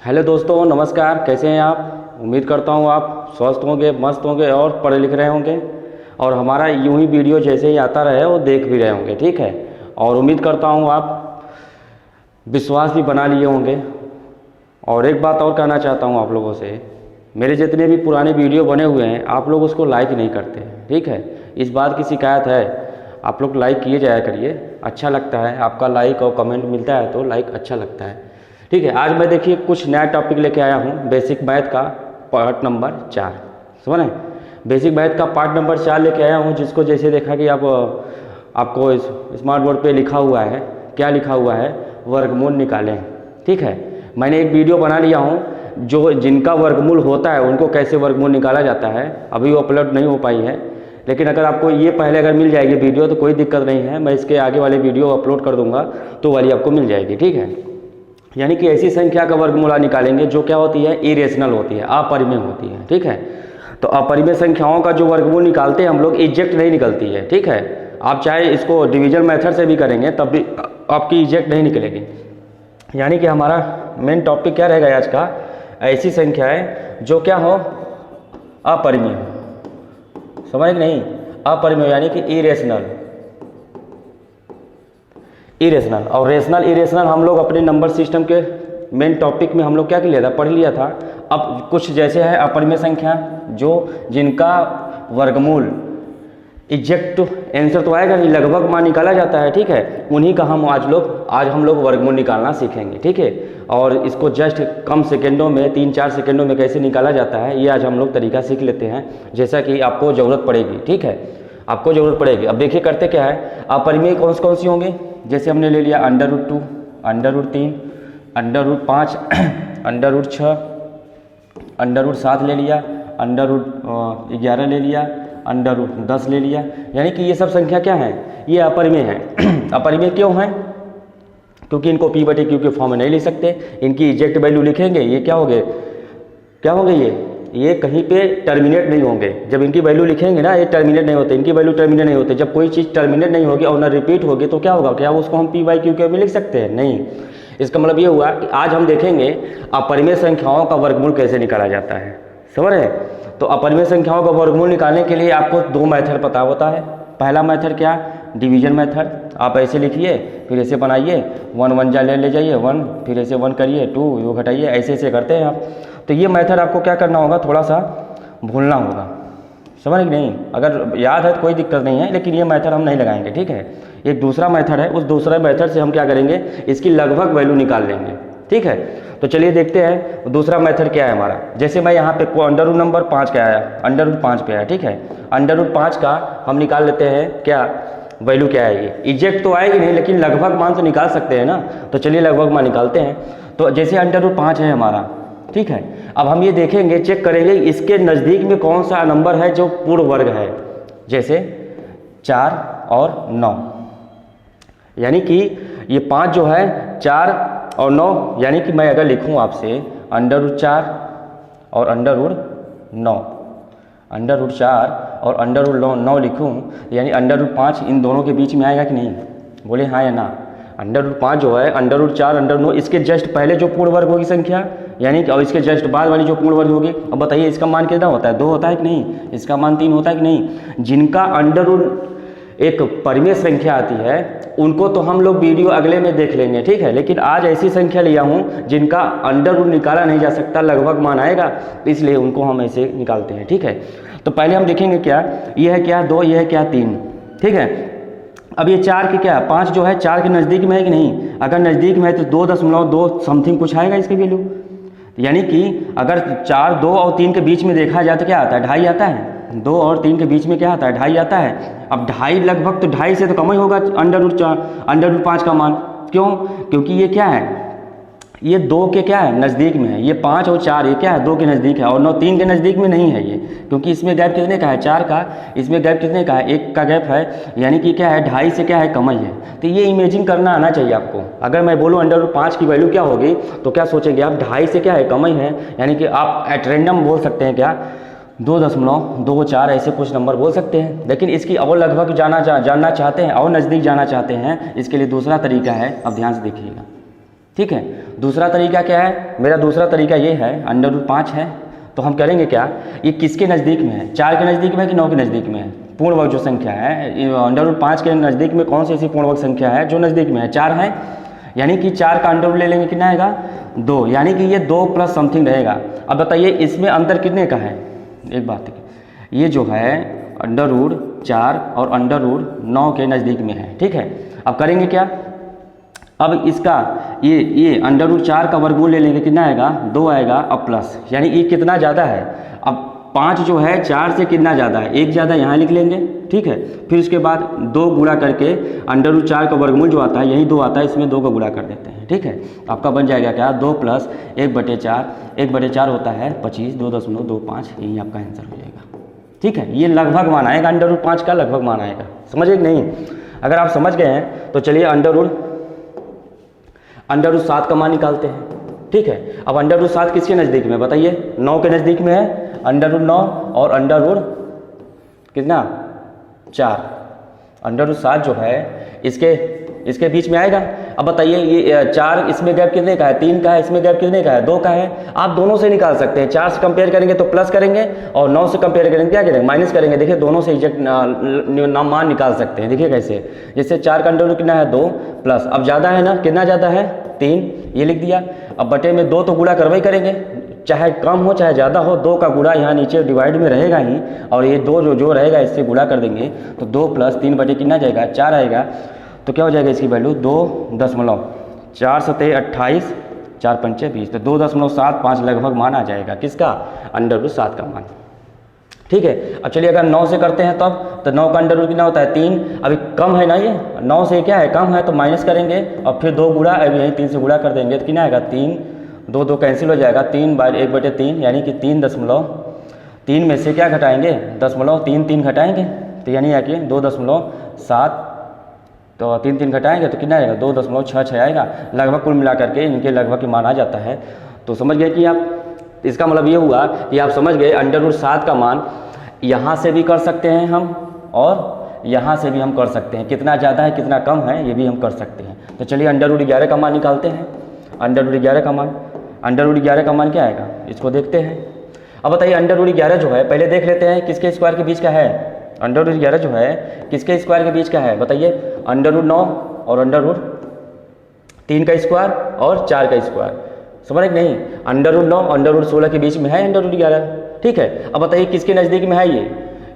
Hello दोस्तों, नमस्कार। कैसे हैं आप? उम्मीद करता हूँ आप स्वस्थ होंगे, मस्त होंगे और पढ़े लिख रहे होंगे और हमारा यूं ही वीडियो जैसे ही आता रहे वो देख भी रहे होंगे। ठीक है। और उम्मीद करता हूँ आप विश्वास भी बना लिए होंगे। और एक बात और कहना चाहता हूँ आप लोगों से, मेरे जितने भी पुराने वीडियो बने हुए हैं आप लोग उसको लाइक नहीं करते। ठीक है, इस बात की शिकायत है। आप लोग लाइक किए जाया करिए, अच्छा लगता है। आपका लाइक और कमेंट मिलता है तो लाइक अच्छा लगता है। ठीक है, आज मैं देखिए कुछ नया टॉपिक लेके आया हूँ, बेसिक मैथ का पार्ट नंबर 4। समझ रहे? बेसिक मैथ का पार्ट नंबर 4 लेके आया हूँ, जिसको जैसे देखा कि आपको इस स्मार्ट बोर्ड पे लिखा हुआ है। क्या लिखा हुआ है? वर्गमूल निकालें। ठीक है, मैंने एक वीडियो बना लिया हूँ जो जिनका वर्गमूल होता है उनको कैसे वर्गमूल निकाला जाता है। अभी वो अपलोड नहीं हो पाई है, लेकिन अगर आपको ये पहले अगर मिल जाएगी वीडियो तो कोई दिक्कत नहीं है। मैं इसके आगे वाले वीडियो अपलोड कर दूंगा तो वाली आपको मिल जाएगी। ठीक है, यानी कि ऐसी संख्या का वर्गमूल निकालेंगे जो क्या होती है? इरेशनल होती है, अपरिमेय होती है। ठीक है, तो अपरिमेय संख्याओं का जो वर्गमूल निकालते हैं हम लोग, इजेक्ट नहीं निकलती है। ठीक है, आप चाहे इसको डिवीजन मेथड से भी करेंगे तब भी आपकी इजेक्ट नहीं निकलेगी। यानी कि हमारा मेन टॉपिक क्या रहेगा आज का? ऐसी संख्याएं जो क्या हो? अपरिमेय हो। समझ नहीं? अपरिमेय यानी कि इरेशनल। इरेशनल और रेशनल इरेशनल हम लोग अपने नंबर सिस्टम के मेन टॉपिक में हम लोग क्या लिया था? पढ़ लिया था। अब कुछ जैसे है अपरिमेय संख्या जो जिनका वर्गमूल एग्जैक्ट आंसर तो आएगा नहीं, लगभग मान निकाला जाता है। ठीक है, उन्हीं का आज हम लोग वर्गमूल निकालना सीखेंगे। ठीक है, और इसको जस्ट कम सेकेंडों में 3-4 सेकेंडों में कैसे निकाला जाता है ये आज हम लोग तरीका सीख लेते हैं, जैसा कि आपको ज़रूरत पड़ेगी। ठीक है, आपको ज़रूरत पड़ेगी। अब देखिए करते क्या है, अपरिमेय कौन सी होंगे? जैसे हमने ले लिया √2, √3, √5, √6, √7 ले लिया, √11 ले लिया, √10 ले लिया। यानी कि ये सब संख्या क्या है? ये अपरिमेय है। अपरिमेय क्यों है? क्योंकि इनको p/q के फॉर्म में नहीं लिख सकते। इनकी एग्जैक्ट वैल्यू लिखेंगे ये क्या होंगे ये कहीं पे टर्मिनेट नहीं होंगे। जब इनकी वैल्यू लिखेंगे ना, ये टर्मिनेट नहीं होते, इनकी वैल्यू टर्मिनेट नहीं होते। जब कोई चीज़ टर्मिनेट नहीं होगी और ना रिपीट होगी तो क्या होगा? क्या उसको हम p/q के में लिख सकते हैं? नहीं। इसका मतलब ये हुआ कि आज हम देखेंगे अपरिमेय संख्याओं का वर्गमूल कैसे निकाला जाता है। समझ रहे हैं? तो अपरिमेय संख्याओं का वर्गमूल निकालने के लिए आपको 2 मेथड पता होता है। पहला मेथड क्या? Division method. आप ऐसे लिखिए, फिर ऐसे बनाइए, 1 1 जा ले जाइए 1, फिर ऐसे 1 करिए, 2 वो घटाइए, ऐसे करते हैं आप। तो ये मेथड आपको क्या करना होगा? थोड़ा सा भूलना होगा। समझ नहीं? अगर याद है तो कोई दिक्कत नहीं है, लेकिन ये मेथड हम नहीं लगाएंगे। ठीक है, एक दूसरा मेथड है, उस दूसरे मेथड से हम क्या करेंगे? इसकी लगभग वैल्यू निकाल लेंगे। ठीक है, तो चलिए देखते हैं दूसरा मेथड क्या है हमारा। जैसे मैं यहाँ पे अंडर नंबर 5 का आया, √5 पे आया। ठीक है, √5 का हम निकाल लेते हैं क्या वैल्यू क्या आएगी? एग्जैक्ट तो आएगी नहीं, लेकिन लगभग मान तो निकाल सकते हैं ना। तो चलिए लगभग मान निकालते हैं। तो जैसे √5 है हमारा, ठीक है, अब हम ये देखेंगे, चेक करेंगे इसके नज़दीक में कौन सा नंबर है जो पूर्ण वर्ग है। जैसे 4 और 9, यानी कि ये 5 जो है 4 और 9, यानी कि मैं अगर लिखूं आपसे √4 और √9, √4 और √9 लिखूं, यानी √5 इन दोनों के बीच में आएगा कि नहीं? बोले हाँ या ना? √5 जो है √4 √9 इसके जस्ट पहले जो पूर्ण वर्ग होगी संख्या, यानी कि और इसके जस्ट बाद वाली जो पूर्ण वर्ग होगी। अब बताइए इसका मान कितना होता है? 2 होता है कि नहीं? इसका मान 3 होता है कि नहीं? जिनका एक परिमेय संख्या आती है उनको तो हम लोग वीडियो अगले में देख लेंगे। ठीक है, लेकिन आज ऐसी संख्या लिया हूँ जिनका अंडर निकाला नहीं जा सकता, लगभग मान आएगा, इसलिए उनको हम ऐसे निकालते हैं। ठीक है, तो पहले हम देखेंगे क्या ये है, क्या 2, ये है क्या 3। ठीक है, अब ये 4 की क्या 5 जो है 4 के नज़दीक में है कि नहीं? अगर नज़दीक में है तो 2.2 समथिंग कुछ आएगा इसकी वैल्यू। यानी कि अगर 4, 2 और 3 के बीच में देखा जाए तो क्या आता है? 2.5 आता है। 2 और 3 के बीच में क्या आता है? 2.5 आता है। अब 2.5 लगभग, तो 2.5 से तो कम ही होगा √5 का मान। क्यों? क्योंकि ये क्या है? ये 2 के क्या है? नज़दीक में है। ये 5 और 4 ये क्या है? 2 के नज़दीक है। और 9 3 के नज़दीक में नहीं है ये, क्योंकि इसमें गैप कितने का है? 4 का। इसमें गैप कितने का है? 1 का गैप है। यानी कि क्या है? 2.5 से क्या है? कम ही है। तो ये इमेजिन करना आना चाहिए आपको। अगर मैं बोलूँ √5 की वैल्यू क्या होगी तो क्या सोचेंगे आप? 2.5 से क्या है? कम ही है। यानी कि आप एट रैंडम बोल सकते हैं क्या 2.24 ऐसे कुछ नंबर बोल सकते हैं। लेकिन इसकी और लगभग जानना चाहते हैं और नज़दीक जाना चाहते हैं, इसके लिए दूसरा तरीका है। अब ध्यान से देखिएगा। ठीक है, दूसरा तरीका क्या है, मेरा दूसरा तरीका ये है, अंडर रूट 5 है तो हम करेंगे क्या, ये किसके नज़दीक में है, 4 के नज़दीक में है कि 9 के नज़दीक में है, पूर्ण वर्ग जो संख्या है अंडर रूट 5 के नज़दीक में कौन सी ऐसी पूर्ण वर्ग संख्या है जो नज़दीक में है, 4 है, यानी कि 4 का अंडर रूट ले लेंगे, कितना आएगा 2, यानी कि ये 2 प्लस समथिंग रहेगा। अब बताइए इसमें अंतर कितने का है, एक बात ये जो है अंडर रूट 4 और अंडर रूट 9 के नज़दीक में है, ठीक है। अब करेंगे क्या, अब इसका ये अंडर रूट 4 का वर्गमूल ले लेंगे, कितना आएगा 2 आएगा, अब प्लस, यानी ये कितना ज़्यादा है, अब 5 जो है 4 से कितना ज़्यादा है, 1 ज़्यादा यहाँ लिख लेंगे, ठीक है। फिर उसके बाद 2 गुणा करके अंडर रूट 4 का वर्गमूल जो आता है यही 2 आता है, इसमें 2 का गुणा कर देते हैं, ठीक है। आपका बन जाएगा क्या 2 प्लस 1/4, 1/4 होता है 25, 2.25, यही आपका आंसर हो जाएगा, ठीक है। ये लगभग मान आएगा, अंडर रूट 5 का लगभग मान आएगा, समझे कि नहीं। अगर आप समझ गए हैं तो चलिए अंडर रूट 7 का मान निकालते हैं, ठीक है। अब अंडर रूट 7 किसके नज़दीक में बताइए, 9 के नज़दीक में है, अंडर रूट 9 और अंडर रूट कितना 4, अंडर रूट 7 जो है इसके बीच में आएगा। अब बताइए ये 4 इसमें गैप कितने का है, 3 का है, इसमें गैप कितने का है 2 का है। आप दोनों से निकाल सकते हैं, 4 से कंपेयर करेंगे तो प्लस करेंगे और 9 से कंपेयर करेंगे क्या करेंगे माइनस करेंगे। देखिए दोनों से एग्जैक्ट मान निकाल सकते हैं, देखिए कैसे, जैसे 4 का अंडर रूट कितना है 2 प्लस, अब ज़्यादा है ना, कितना ज़्यादा है 3, ये लिख दिया। अब बटे में 2 तो गुणा करवाई करेंगे, चाहे कम हो चाहे ज़्यादा हो, 2 का गुणा यहाँ नीचे डिवाइड में रहेगा ही, और ये 2 जो रहेगा इससे गुणा कर देंगे तो 2 प्लस 3 बटे कितना जाएगा 4 आएगा। तो क्या हो जाएगा इसकी वैल्यू 2.4 सतह 28, 4 पंचे 20, तो 2.75 लगभग मान आ जाएगा, किसका अंडर रूट 7 का मान, ठीक है। अब चलिए अगर 9 से करते हैं तब तो 9 का अंडर रूट कितना होता है 3, अभी कम है ना, ये 9 से क्या है कम है तो माइनस करेंगे और फिर 2 गुणा, अभी यहीं 3 से गुणा कर देंगे तो कितना आएगा 3, 2 कैंसिल हो जाएगा, 3/1/3 यानी कि 3 में से क्या घटाएंगे 3 घटाएंगे तो यानी आके 2.7, तो 3 घटाएंगे तो कितना आएगा 2.66 आएगा। लगभग कुल मिला करके इनके लगभग की मान आ जाता है। तो समझ गए कि आप, इसका मतलब ये हुआ कि आप समझ गए अंडर रूट 7 का मान यहाँ से भी कर सकते हैं हम और यहाँ से भी हम कर सकते हैं, कितना ज़्यादा है कितना कम है ये भी हम कर सकते हैं। तो चलिए अंडर रूट 11 का मान निकालते हैं। अंडर रूट 11 का मान क्या आएगा इसको देखते हैं। अब बताइए अंडर रूट 11 जो है पहले देख लेते हैं किसके स्क्वायर के बीच का है। अंडर रूट 11 जो है किसके स्क्वायर के बीच का है बताइए, अंडर रूट 9 और अंडर रूट 3 का स्क्वायर और 4 का स्क्वायर, समझ रहे नहीं। अंडर रूट 9 अंडर रूट 16 के बीच में है अंडर रूट 11, ठीक है। अब बताइए किसके नज़दीक में है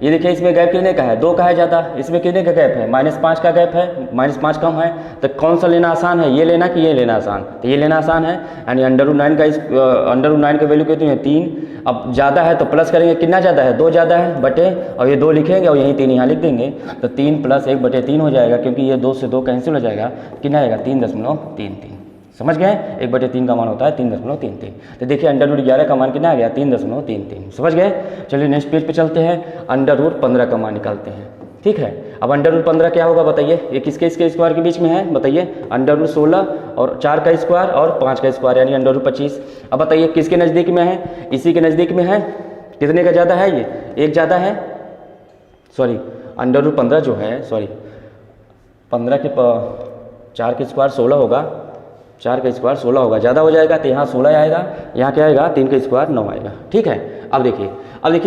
ये देखिए इसमें गैप कितने का है 2 का है ज़्यादा, इसमें कितने का गैप है -5 का गैप है, -5 कम है। तो कौन सा लेना आसान है, ये लेना कि ये लेना आसान, तो ये लेना आसान है। यानी अंडर रूट 9 का वैल्यू कितनी है 3। अब ज़्यादा है तो प्लस करेंगे, कितना ज़्यादा है 2 ज़्यादा है बटे, और ये 2 लिखेंगे और यहीं 3 यहाँ लिख देंगे तो 3 + 1/3 हो जाएगा, क्योंकि ये 2 से 2 कैंसिल हो जाएगा, कितना आएगा 3.33। समझ गए 1/3 का मान होता है 3.33। तो देखिए अंडर रूट 11 का मान कितना आ गया 3.33, समझ गए। चलिए नेक्स्ट पेज पे चलते हैं, अंडर रूट 15 का मान निकालते हैं, ठीक है। अब अंडर रूट 15 क्या होगा बताइए, ये किसके स्क्वायर के बीच में है बताइए, अंडर रूट 16 और 4 का स्क्वायर और 5 का स्क्वायर यानी अंडर रूट 25। अब बताइए किसके नज़दीक में है, इसी के नज़दीक में है, कितने का ज़्यादा है ये 1 ज़्यादा है, सॉरी अंडर रूट 15 जो है, सॉरी 15 के 4 के स्क्वायर 16 होगा, 4 का स्क्वायर 16 होगा, ज़्यादा हो जाएगा तो यहाँ 16 आएगा, यहाँ क्या आएगा 3 का स्क्वायर 9 आएगा, ठीक है। अब देखिए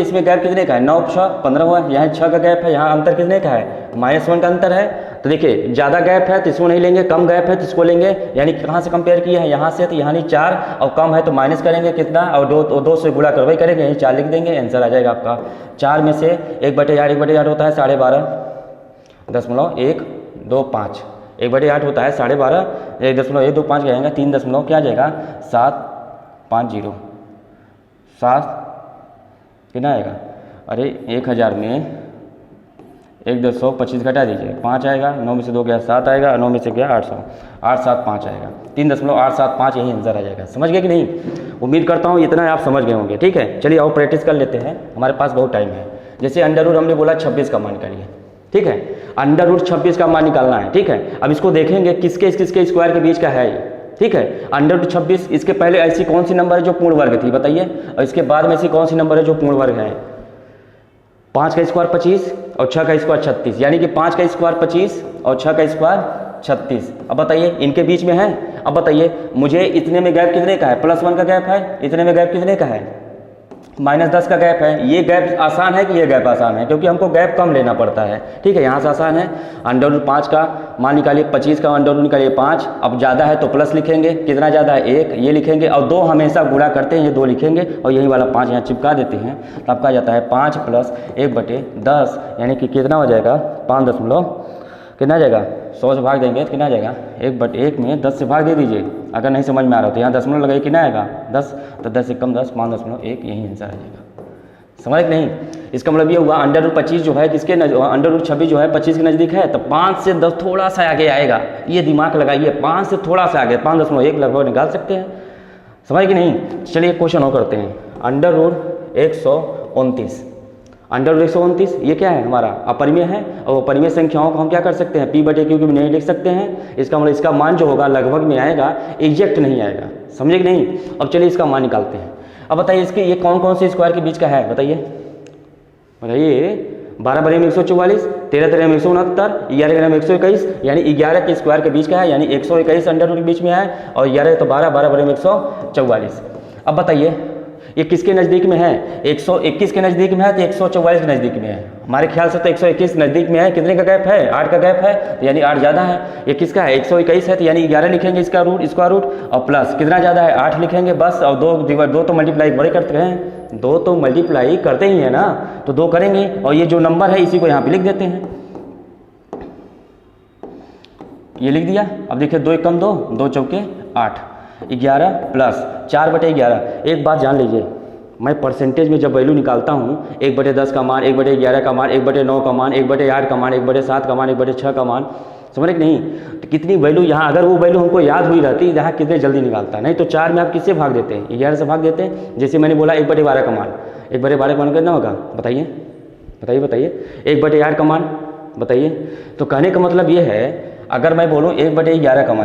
इसमें गैप कितने का है 9 6 15 हुआ, यहाँ 6 का गैप है, यहाँ अंतर कितने का है -1 का अंतर है। तो देखिए ज़्यादा गैप है तो इसको नहीं लेंगे, कम गैप है तो इसको लेंगे, यानी कहाँ से कंपेयर किया है यहाँ से, तो यहाँ नहीं 4 और कम है तो माइनस करेंगे कितना, और 2 से गुणा करवाई करेंगे, यहीं 4 लिख देंगे, आंसर आ जाएगा आपका 4 में से 1/8 होता है 12.5 .125, 1/8 होता है 12.5, 1.125 जाएगा 3 क्या जाएगा 750 7 कितना आएगा, अरे 1000 में 1.125 घटा दीजिए 5 आएगा, 9 में से 2 गया 7 आएगा, 9 में से गया 800, 875 आएगा, 3.875 यही आंसर आ जाएगा। समझ गए कि नहीं, उम्मीद करता हूँ इतना आप समझ गए होंगे, ठीक है। चलिए और प्रैक्टिस कर लेते हैं, हमारे पास बहुत टाइम है। जैसे अंडर रूट हमने बोला 26 का मान करिए, ठीक है, अंडर रूट 26 का मान निकालना है, ठीक है। अब इसको देखेंगे किसके स्क्वायर के बीच का है, ठीक है। अंडर रूट 26, इसके पहले ऐसी कौन सी नंबर है जो पूर्ण वर्ग थी बताइए, और इसके बाद में ऐसी कौन सी नंबर है जो पूर्ण वर्ग है। 5 का स्क्वायर 25 और 6 का स्क्वायर 36, यानी कि 5 का स्क्वायर 25 और 6 का स्क्वायर 36। अब बताइए इनके बीच में है। अब बताइए मुझे इतने में गैप कितने का है, +1 का गैप है, इतने में गैप कितने का है, -10 का गैप है। ये गैप आसान है कि ये गैप आसान है, क्योंकि हमको गैप कम लेना पड़ता है। ठीक है, यहाँ से आसान है। √5 का मान निकालिए, 25 का √5 निकालिए 5। अब ज़्यादा है तो प्लस लिखेंगे, कितना ज़्यादा है 1, ये लिखेंगे। और 2 हमेशा गुणा करते हैं, ये 2 लिखेंगे और यही वाला 5 यहाँ चिपका देते हैं। तो आपका जाता है 5 + 1/10, यानी कि कितना हो जाएगा, 5 दशमलव कितना जाएगा, 100 से भाग देंगे तो कितना जाएगा, 1/1 में 10 से भाग दे दीजिए। अगर नहीं समझ में आ रहा तो यहाँ दशमलव लगाइए, कितना आएगा 10, तो 10 से कम 10, 5.1, यही आंसर आ जाएगा। समझ कि नहीं। इसका मतलब ये हुआ √25 जो है किसके √26 जो है 25 के नज़दीक है, तो 5 से 10 थोड़ा सा आगे आएगा। ये दिमाग लगाइए, 5 से थोड़ा सा आगे, 5.1 लगभग निकाल सकते हैं। समझ कि नहीं। चलिए क्वेश्चन और करते हैं। √129, √129 ये क्या है, हमारा अपरिमेय है। और अपरिमेय संख्याओं को हम क्या कर सकते हैं, P/Q में नहीं लिख सकते हैं। इसका मतलब इसका मान जो होगा लगभग में आएगा, एग्जैक्ट नहीं आएगा। समझे कि नहीं। अब चलिए इसका मान निकालते हैं। अब बताइए इसके ये कौन कौन से स्क्वायर के बीच का है, बताइए 12 में 144, 13 में 169, 11 में 121, यानी 11 के स्क्वायर के बीच का है, यानी 121 अंडर के बीच में है। और 11 तो 12 में 144। अब बताइए ये किसके नज़दीक में है, 121 के नज़दीक में है तो 144 के नज़दीक में है। हमारे ख्याल से तो 121 नज़दीक में है। कितने का गैप है, 8 का गैप है, तो यानी 8 ज़्यादा है। ये किसका है, 121 है, तो यानी 11 लिखेंगे इसका रूट, और प्लस कितना ज़्यादा है, 8 लिखेंगे बस। और 2 तो मल्टीप्लाई बड़े करते हैं, 2 तो मल्टीप्लाई करते ही है ना, तो 2 करेंगे। और ये जो नंबर है इसी को यहाँ पे लिख देते हैं, ये लिख दिया। अब देखिए 2 × 2, 2 चौके 8, 11 + 4/11। एक बात जान लीजिए, मैं परसेंटेज में जब वैल्यू निकालता हूँ 1/10 का मान, 1/11 का मान, 1/9 का मान, 1/8 का मान, 1/7 का मान, 1/6 का मान, समझ रहे कि नहीं। तो कितनी वैल्यू यहाँ, अगर वो वैल्यू हमको याद हुई रहती यहाँ कितने जल्दी निकालता। नहीं तो 4 में आप किससे भाग देते हैं, 11 से भाग देते हैं। जैसे मैंने बोला 1/12 का मान, 1/12 का मान कितना होगा, बताइए बताइए बताइए। 1/8 का मान बताइए। तो कहने का मतलब ये है, अगर मैं बोलूँ 1/11 का मान